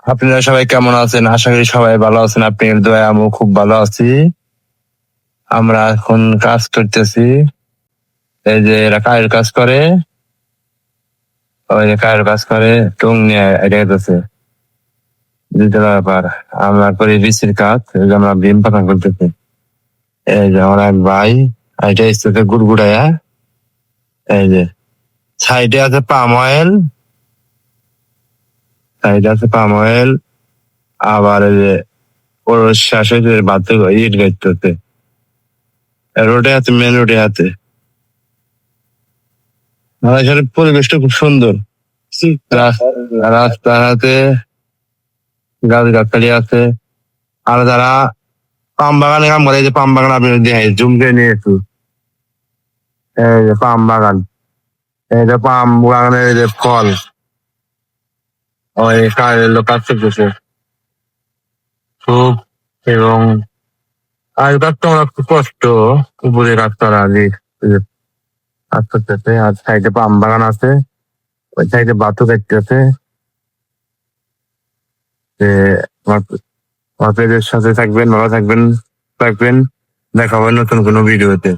আপনারা সবাই কেমন আছেন? আশা করি সবাই ভালো আছেন। আপনার দয়ায় আমিও খুব ভালো আছি। আমরা এখন কাজ করতেছি। এই যে এরা কায়ের কাজ করে, ওই যে কায়ের কাজ করে টুং নিয়ে এটা গেছে দ্বিতীয় ব্যাপার। আমরা করি বিসির কাজ, এই যে আমরা বিম পাতা করতেছি। এই যে আমার এক ভাই এটা ইস্তেছে গুড়গুড়াইয়া। এই যে সাইডে আছে পাম অয়েল, সাইডে আছে পাম অয়েল, আবার এই যে ওর শেষে যে বাধ্য ইট গাইতেছে রোডে আছে, মেন রোডে আছে। আমাদের পরিবেশটা খুব সুন্দর। রাস্তাতে গাছ গাছালি আছে। আর যারা পাম বাগানে কাম করে, এই যে পাম বাগান আপনি দেখেন জুম করে নিয়ে একটু, এই যে পাম বাগান, এই যে পাম বাগানের এই যে ফল, ওই কাজের লোক কাজ করতেছে খুব। এবং আর কাজ তো আমার খুব কষ্ট, উপরে কাজ করা যে এই যে কাজ করতেছে। আর সাইডে পাম বাগান আছে, ওই সাইডে বাতু কাটতেছে। যে আমার আপনাদের সাথে থাকবেন, ভালো থাকবেন, থাকবেন। দেখা হবে নতুন কোনো ভিডিওতে।